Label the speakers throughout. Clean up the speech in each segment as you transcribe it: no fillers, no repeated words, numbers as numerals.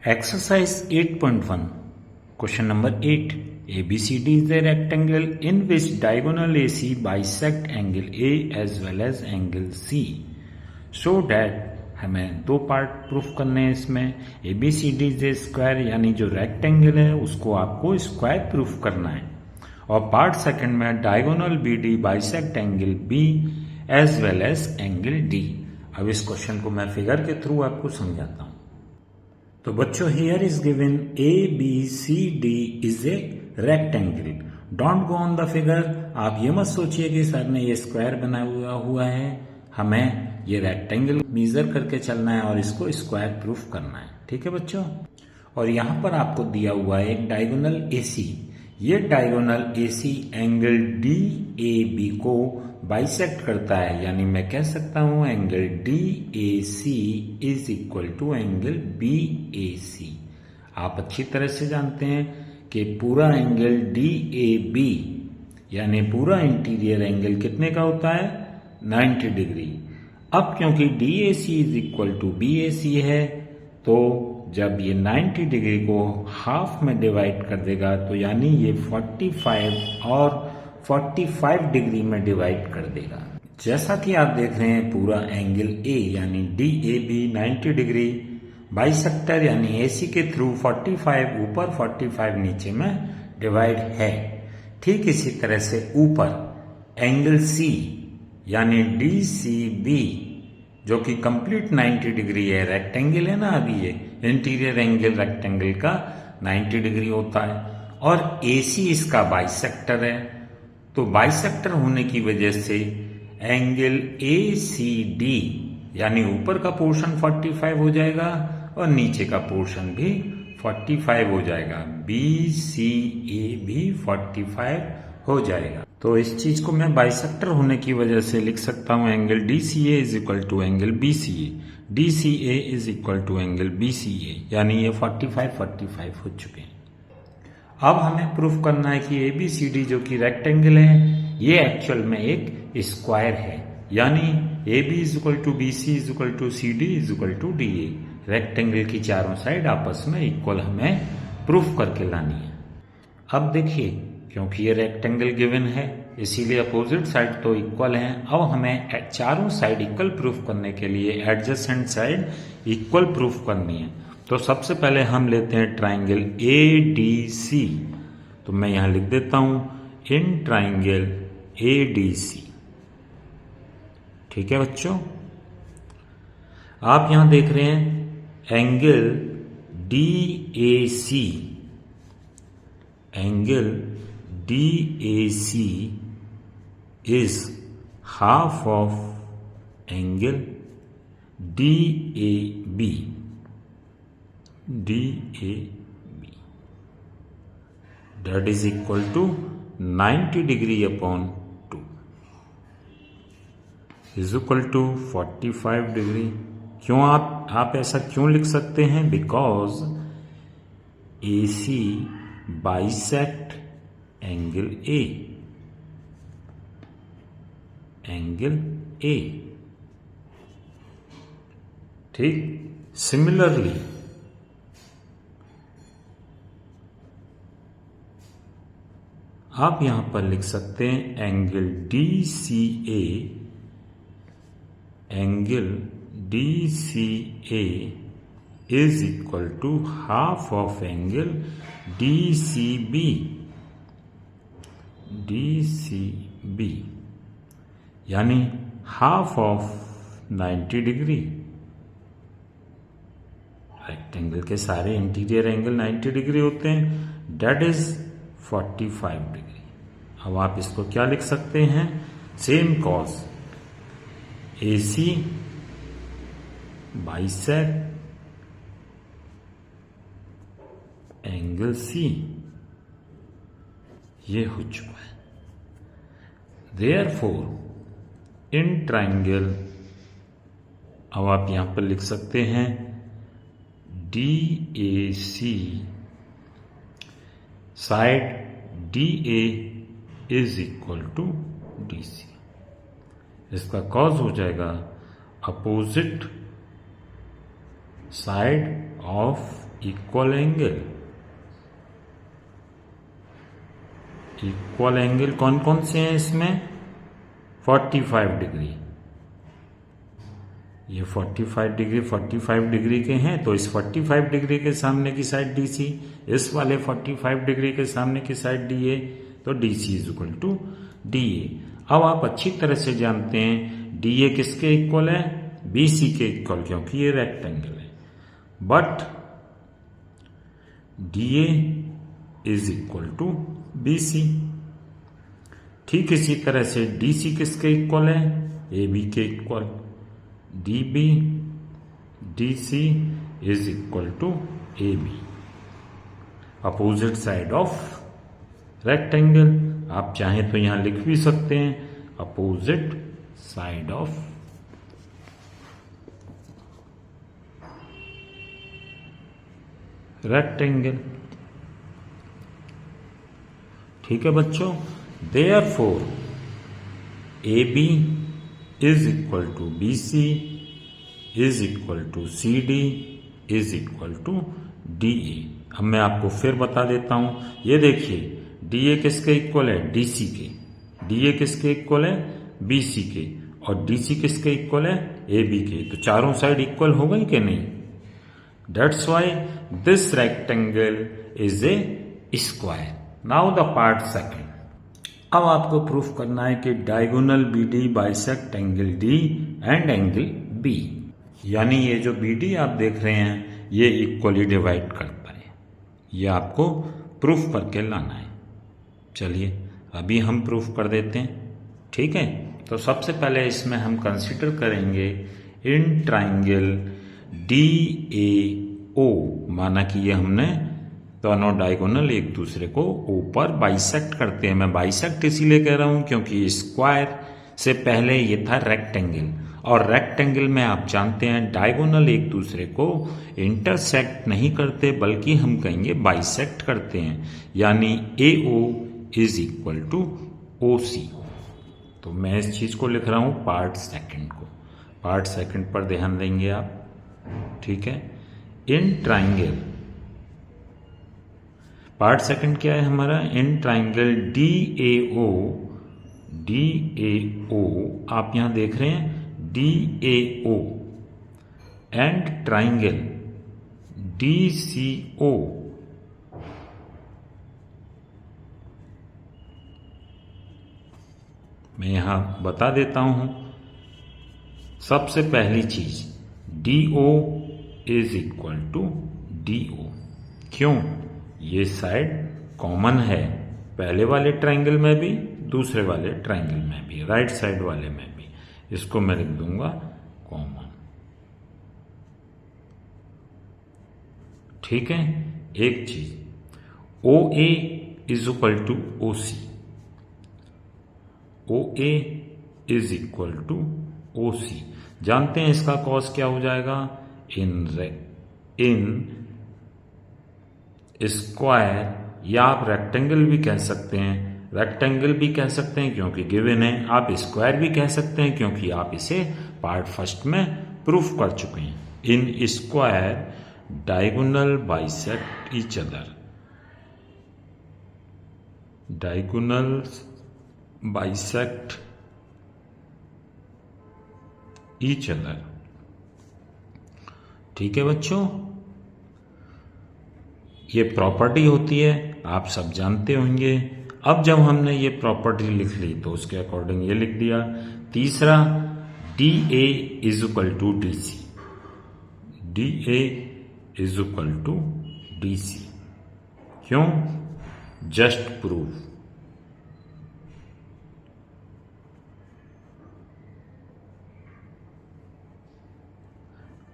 Speaker 1: Exercise 8.1, question number 8. ABCD is a rectangle in which diagonal AC bisect angle A as well as angle C. So that हमें दो part proof करने हैं इसमें. ABCD is a square यानी जो rectangle है उसको आपको स्क्वायर प्रूफ करना है. और पार्ट सेकंड में diagonal BD bisect angle B as well as angle D. अब इस क्वेश्चन को मैं फिगर के थ्रू आपको समझाता हूं. तो बच्चों here is given ABCD is a rectangle. Don't go on the figure. आप ये मत सोचिए कि सर ने ये स्क्वायर बनाया हुआ है. हमें ये रेक्टेंगल मेजर करके चलना है और इसको स्क्वायर प्रूफ करना है. ठीक है बच्चों. और यहां पर आपको दिया हुआ है एक डायगोनल AC. ये डायगोनल AC एंगल DAB को बाइसेक्ट करता है, यानी मैं कह सकता हूं angle DAC is equal to angle BAC. आप अच्छी तरह से जानते हैं कि पूरा एंगल DAB यानी पूरा इंटीरियर एंगल कितने का होता है, 90 डिग्री. अब क्योंकि DAC is equal to BAC है, तो जब ये 90 डिग्री को हाफ में डिवाइड कर देगा तो यानी ये 45 और 45 डिग्री में डिवाइड कर देगा. जैसा कि आप देख रहे हैं पूरा एंगल A यानी DAB 90 डिग्री बाइसेक्टर यानी AC के थ्रू 45 ऊपर 45 नीचे में डिवाइड है. ठीक इसी तरह से ऊपर एंगल C यानी DCB जो कि कंप्लीट 90 डिग्री है. रेक्टेंगल है ना, अभी ये इंटीरियर एंगल रेक्टेंगल का 90 डिग्री होता है. और AC इसका बाइसेक्टर है. तो बाइसेक्टर होने की वजह से एंगल ACD यानी ऊपर का पोर्शन 45 हो जाएगा और नीचे का पोर्शन भी 45 हो जाएगा. BCA भी 45 हो जाएगा. तो इस चीज को मैं बाइसेक्टर होने की वजह से लिख सकता हूं angle DCA is equal to angle BCA. DCA is equal to angle BCA यानी ये 45 हो चुके हैं. अब हमें प्रूफ करना है कि ABCD जो कि रेक्टेंगल है ये एक्चुअल में एक स्क्वायर है. यानी AB is equal to BC is equal to CD is equal to DA. Rectangle की चारों साइड आपस में इक्वल हमें प्रूफ करके लानी है. अब देखिए क्योंकि ये रेक्टेंगल गिवन है इसीलिए अपोजिट साइड तो इक्वल हैं. अब हमें चारों साइड इक्वल प्रूफ करने के लिए एडजेसेंट साइड इक्वल प्रूफ करनी है. तो सबसे पहले हम लेते हैं ट्राइंगल ADC. तो मैं यहां लिख देता हूं इन ट्राइंगल ADC. ठीक है बच्चों. आप यहां देख रहे हैं angle DAC. Angle DAC is half of angle DAB. That is equal to 90 degree upon 2 is equal to 45 degree. क्यों आप ऐसा क्यों लिख सकते हैं? Because AC bisect angle A. Angle A. ठीक. सिमिलरली आप यहां पर लिख सकते हैं angle DCA. Angle DCA is equal to half of angle DCB. DCB यानी हाफ ऑफ 90 डिग्री. रेक्टेंगल के सारे इंटीरियर एंगल 90 डिग्री होते हैं. That is 45 degree. अब आप इसको क्या लिख सकते हैं? Same cause AC bisect angle C. ये हो चुका है. Therefore इन ट्राइंगल अब आप यहां पर लिख सकते हैं DAC side DA is equal to DC. इसका कॉज हो जाएगा opposite side of equal angle कौन कौन से हैं इसमें? 45 डिग्री। ये 45 डिग्री के हैं, तो इस 45 डिग्री के सामने की साइड DC, इस वाले 45 डिग्री के सामने की साइड DA, तो DC is equal to DA। अब आप अच्छी तरह से जानते हैं DA किसके इक्वल है? BC के इक्वल, क्योंकि ये रेक्टेंगल है। But DA is equal to BC। ठीक इसी तरह से DC किसके इक्वल है? AB के इक्वल। DB DC is equal to AB, opposite side of rectangle. आप चाहें तो यहां लिख भी सकते हैं अपोजिट साइड ऑफ रेक्टेंगल। ठीक है बच्चों, therefore AB is equal to BC is equal to CD is equal to DA। अब मैं आपको फिर बता देता हूं, ये देखिए DA किसके इक्वल है? DC के। DA किसके इक्वल है? BC के। और DC किसके इक्वल है? AB के। तो चारों साइड इक्वल हो गई कि नहीं? That's why this rectangle is a square. Now the part second. अब आपको प्रूफ करना है कि diagonal BD bisect angle D and angle B, यानी ये जो BD आप देख रहे हैं ये इक्वली डिवाइड करता है। ये आपको प्रूफ करके लाना है। चलिए अभी हम प्रूफ कर देते हैं। ठीक है, तो सबसे पहले इसमें हम कंसीडर करेंगे इन ट्राइंगल DAO, माना कि ये हमने दोनों डायगोनल एक दूसरे को ऊपर बाइसेक्ट करते हैं। मैं बाइसेक्ट इसीलिए कह रहा हूं क्योंकि स्क्वायर से पहले ये था रेक्टेंगल, और रेक्टेंगल में आप जानते हैं डायगोनल एक दूसरे को इंटरसेक्ट नहीं करते बल्कि हम कहेंगे बाइसेक्ट करते हैं, यानी AO is equal to OC। तो मैं इस चीज को लिख रहा हूं पार्ट सेकंड को। पार्ट सेकंड पर ध्यान देंगे आप। ठीक है, इन ट्राइंगल, पार्ट सेकंड क्या है हमारा? इन ट्राइंगल DAO आप यहां देख रहे हैं DAO एंड ट्राइंगल DCO, मैं यहां बता देता हूं। सबसे पहली चीज DO is equal to DO। क्यों? ये साइड कॉमन है, पहले वाले ट्राइंगल में भी, दूसरे वाले ट्राइंगल में भी, राइट साइड वाले में भी। इसको मैं लिख दूंगा कॉमन। ठीक है, एक चीज OA is equal to OC, OA is equal to OC। जानते हैं इसका कॉस क्या हो जाएगा? इन स्क्वायर, या आप रेक्टेंगल भी कह सकते हैं। रेक्टेंगल भी कह सकते हैं क्योंकि गिवन है। आप स्क्वायर भी कह सकते हैं क्योंकि आप इसे पार्ट फर्स्ट में प्रूफ कर चुके हैं। In square diagonal bisect each other, diagonal bisect each other. ठीक है बच्चों, ये प्रॉपर्टी होती है, आप सब जानते होंगे। अब जब हमने ये प्रॉपर्टी लिख ली तो उसके अकॉर्डिंग ये लिख दिया। तीसरा DA is equal to DC, DA is equal to DC। क्यों? Just proof.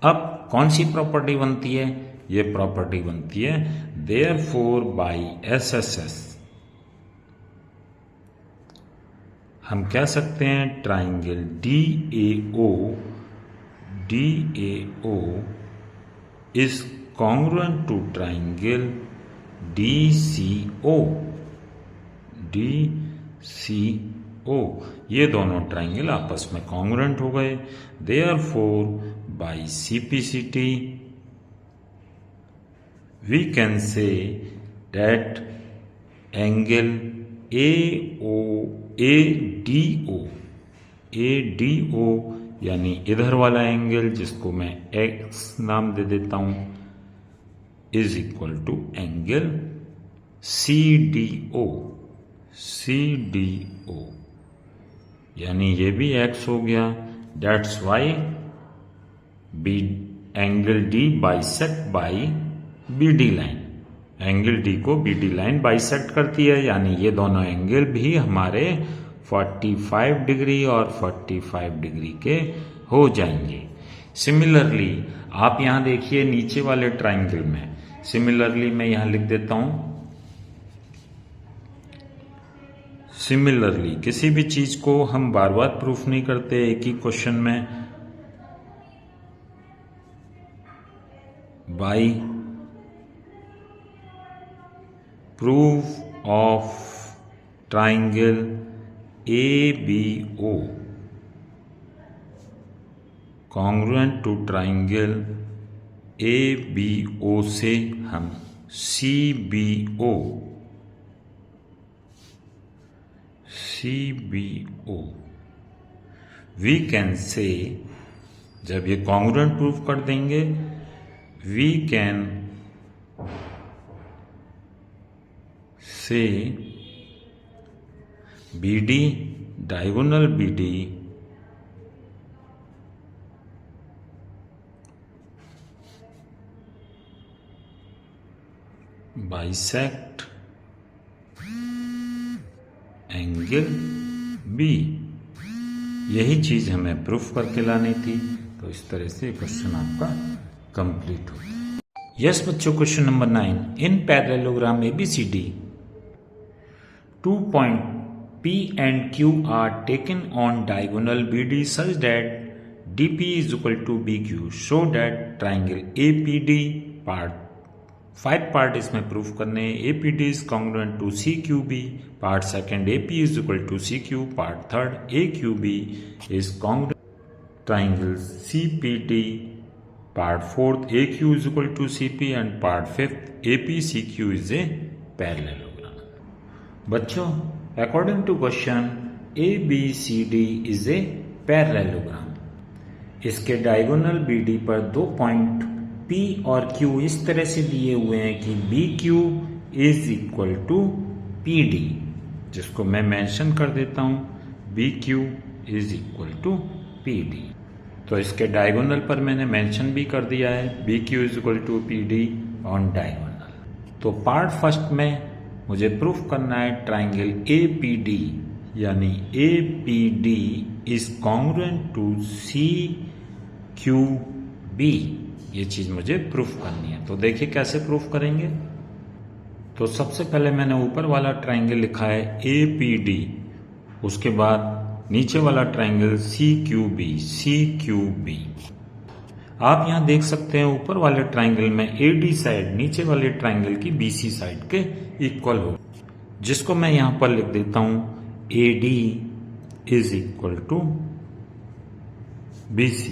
Speaker 1: अब कौन सी प्रॉपर्टी बनती है? ये प्रॉपर्टी बनती है देयरफॉर बाय SSS हम कह सकते हैं triangle DAO is congruent to triangle DCO। ये दोनों ट्राइंगल आपस में कॉन्ग्रुएंट हो गए। Therefore by CPCT we can say that angle ADO यानी इधर वाला एंगल जिसको मैं x नाम दे देता हूं is equal to angle CDO यानी ये भी x हो गया। That's why angle D bisect by BD line, angle D को BD लाइन बाइसेक्ट करती है, यानी ये दोनों एंगल भी हमारे 45 डिग्री और 45 डिग्री के हो जाएंगे। सिमिलरली आप यहां देखिए नीचे वाले ट्राइंगल में, सिमिलरली मैं यहां लिख देता हूं, सिमिलरली किसी भी चीज को हम बार बार प्रूफ नहीं करते एक ही क्वेश्चन में। By proof of triangle ABO congruent to triangle ABO से हम CBO वी कैन से, जब ये कॉन्ग्रुएंट प्रूफ कर देंगे, we can say BD diagonal BD bisect angle B। यही चीज हमें प्रूफ करके लानी थी, तो इस तरह से क्वेश्चन आपका कंप्लीट हो गया। यस बच्चों, question number 9, in parallelogram ABCD 2 point P and Q are taken on diagonal BD such that DP is equal to BQ. Show that triangle APD part 5 part इसमें प्रूफ करने, APD is congruent to CQB, part second AP is equal to CQ, part third AQB is congruent triangle CPD, part fourth AQ is equal to CP and part fifth APCQ is a parallelogram. बच्चों, according to question ABCD is a parallelogram. इसके diagonal BD पर 2 point P और Q इस तरह से दिए हुए हैं कि BQ is equal to PD, जिसको मैं मेंशन कर देता हूं, BQ is equal to PD। तो इसके डायगोनल पर मैंने मेंशन भी कर दिया है, BQ is equal to PD on diagonal. तो पार्ट फर्स्ट में मुझे प्रूफ करना है ट्राइंगल APD, यानी APD is congruent to CQB, ये चीज मुझे प्रूफ करनी है। तो देखिए कैसे प्रूफ करेंगे। तो सबसे पहले मैंने ऊपर वाला ट्राइंगल लिखा है APD, उसके बाद नीचे वाला ट्राइंगल CQB। आप यहां देख सकते हैं ऊपर वाले ट्राइंगल में AD साइड नीचे वाले ट्राइंगल की BC साइड के इक्वल हो, जिसको मैं यहां पर लिख देता हूं AD is equal to BC।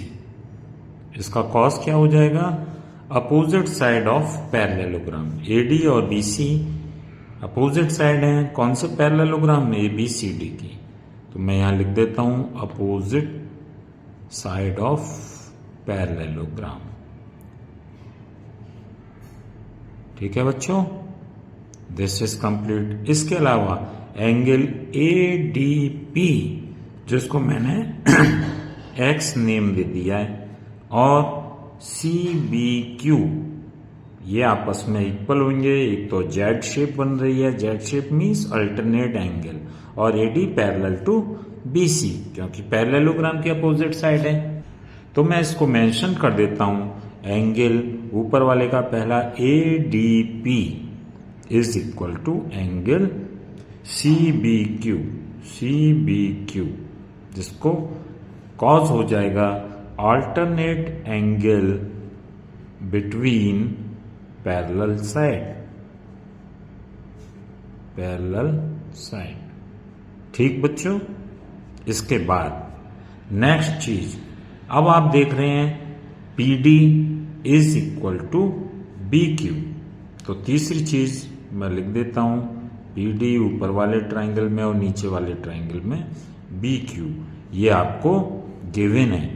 Speaker 1: इसका कॉस क्या हो जाएगा, opposite side of parallelogram. AD और BC अपोजिट साइड हैं, कौन से पैरेललोग्राम में, ABCD की। तो मैं यहां लिख देता हूं अपोजिट साइड ऑफ पैरेललोग्राम। ठीक है बच्चों, दिस इज कंप्लीट। इसके अलावा एंगल ADP, जिसको मैंने X नेम दे दिया है, और CBQ, ये आपस में इक्वल होंगे। एक तो जेड शेप बन रही है, Z shape means alternate angle, और AD पैरेलल टू BC, क्योंकि पैरेललोग्राम की अपोजिट साइड है। तो मैं इसको मेंशन कर देता हूं, एंगल ऊपर वाले का पहला ADP is equal to angle CBQ, जिसको कॉज हो जाएगा alternate angle between parallel side। ठीक बच्चों, इसके बाद नेक्स्ट चीज, अब आप देख रहे हैं PD is equal to BQ, तो तीसरी चीज मैं लिख देता हूं, PD ऊपर वाले ट्राइंगल में और नीचे वाले ट्राइंगल में BQ, ये आपको गिवन है।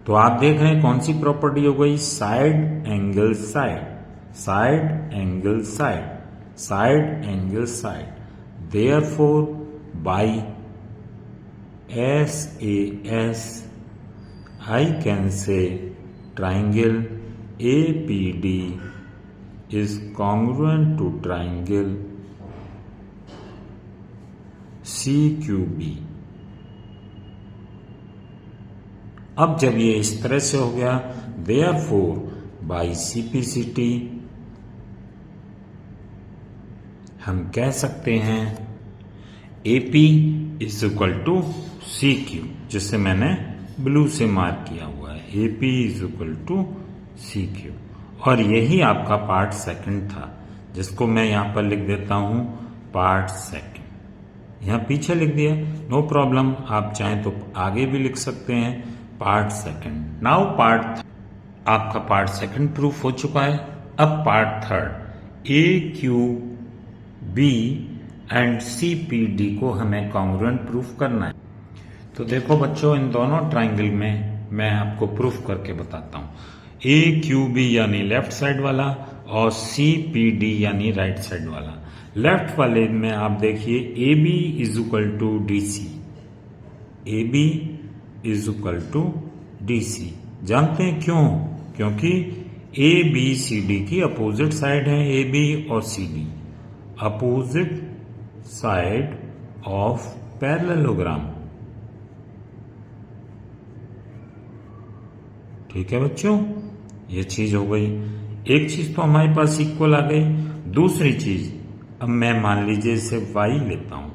Speaker 1: तो आप देख रहे हैं कौन सी प्रॉपर्टी हो गई, side angle side, side angle side, side angle side. Therefore by SAS I can say triangle APD is congruent to triangle CQB। अब जब ये इस तरह से हो गया, therefore by CPCT हम कह सकते हैं AP is equal to CQ, जिसे मैंने ब्लू से मार्क किया हुआ है, AP is equal to CQ। और यही आपका पार्ट सेकंड था, जिसको मैं यहां पर लिख देता हूं पार्ट सेकंड। यहां पीछे लिख दिया, नो प्रॉब्लम, आप चाहें तो आगे भी लिख सकते हैं पार्ट सेकंड। नाउ आपका पार्ट सेकंड प्रूफ हो चुका है। अब part third, AQB and CPD को हमें कॉन्ग्रुएंट प्रूफ करना है। तो देखो बच्चों, इन दोनों ट्राइंगल में मैं आपको प्रूफ करके बताता हूं। AQB यानी लेफ्ट साइड वाला और CPD यानी राइट साइड वाला। लेफ्ट वाले में आप देखिए AB is equal to DC, AB is equal to DC। जानते हैं क्यों? क्योंकि ABCD की अपोजिट साइड है, AB और CD, opposite side of parallelogram. ठीक है बच्चों, ये चीज हो गई। एक चीज तो हमारे पास इक्वल आ गई। दूसरी चीज, अब मैं मान लीजिए इसे y लेता हूं,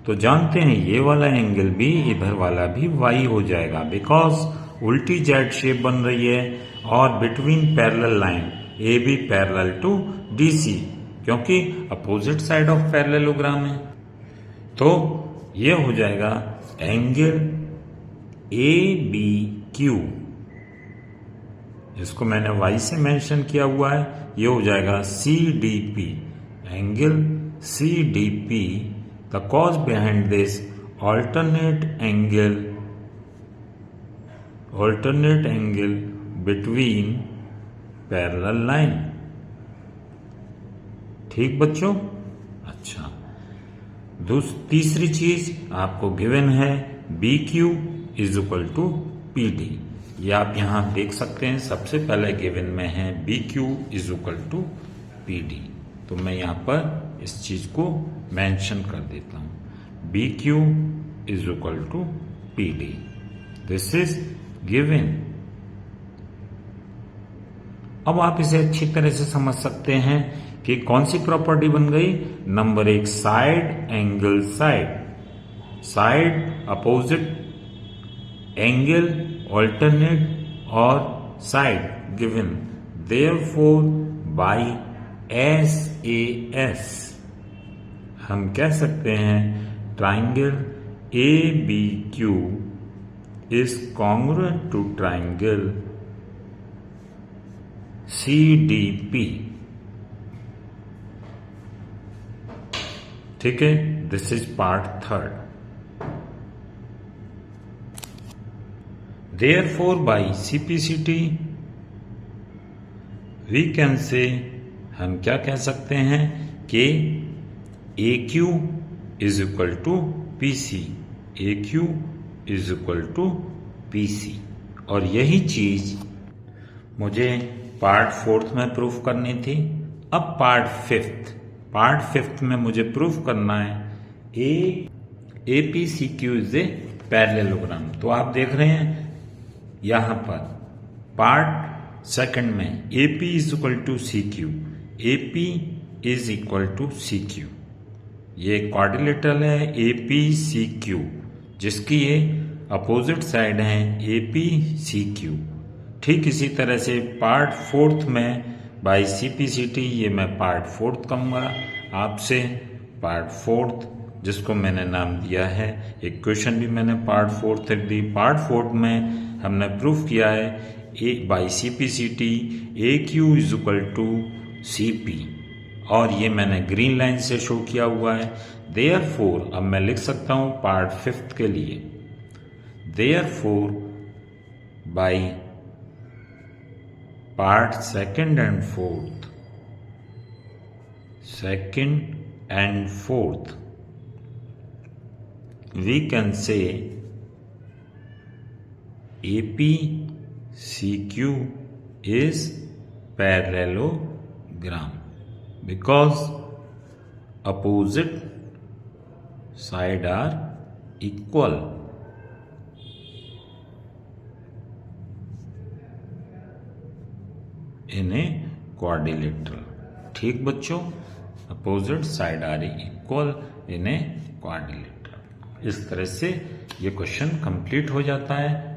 Speaker 1: तो जानते हैं ये वाला एंगल भी, इधर वाला भी y हो जाएगा, बिकॉज उल्टी जेड शेप बन रही है और between parallel line AB parallel to DC, क्योंकि अपोजिट साइड ऑफ पैरेललोग्राम है। तो ये हो जाएगा एंगल ABQ, जिसको मैंने y से मेंशन किया हुआ है, ये हो जाएगा CDP, angle CDP। The cause behind this alternate angle between parallel line। ठीक बच्चों? अच्छा, तीसरी चीज आपको गिवन है BQ is equal to PD। ये आप यहां देख सकते हैं, सबसे पहले गिवन में है BQ is equal to PD। तो मैं यहां पर इस चीज को मेंशन कर देता हूं, BQ is equal to PD, this is given. अब आप इसे अच्छी तरह से समझ सकते हैं कि कौन सी प्रॉपर्टी बन गई। नंबर एक, side angle side, side opposite, angle alternate और side given. Therefore by SAS हम कह सकते हैं triangle ABQ is congruent to triangle CDP। ठीक है, this is part third. Therefore by CPCT we can say, हम क्या कह सकते हैं कि AQ is equal to PC, AQ is equal to PC। और यही चीज मुझे पार्ट फोर्थ में प्रूफ करनी थी। अब पार्ट फिफ्थ में मुझे प्रूफ करना है APCQ इज ए पैरेललोग्राम। तो आप देख रहे हैं यहां पर पार्ट सेकंड में AP is equal to CQ, AP is equal to CQ। ये क्वाड्रिलेटरल है APCQ, जिसकी ये अपोजिट साइड है APCQ। ठीक इसी तरह से पार्ट फोर्थ में बाय CPCT, ये मैं पार्ट फोर्थ कहूंगा आपसे, पार्ट फोर्थ जिसको मैंने नाम दिया है, एक क्वेश्चन भी मैंने पार्ट फोर्थ दी। पार्ट फोर्थ में हमने प्रूफ किया है A by C P C T A Q is equal to C P, और ये मैंने ग्रीन लाइन से शो किया हुआ है। देयरफॉर अब मैं लिख सकता हूं पार्ट 5 के लिए, therefore by part second and fourth we can say APCQ is parallelogram because opposite side are equal. In a quadrilateral, ठीक बच्चों, opposite side are equal in a quadrilateral। इस तरह से ये क्वेश्चन कंप्लीट हो जाता है।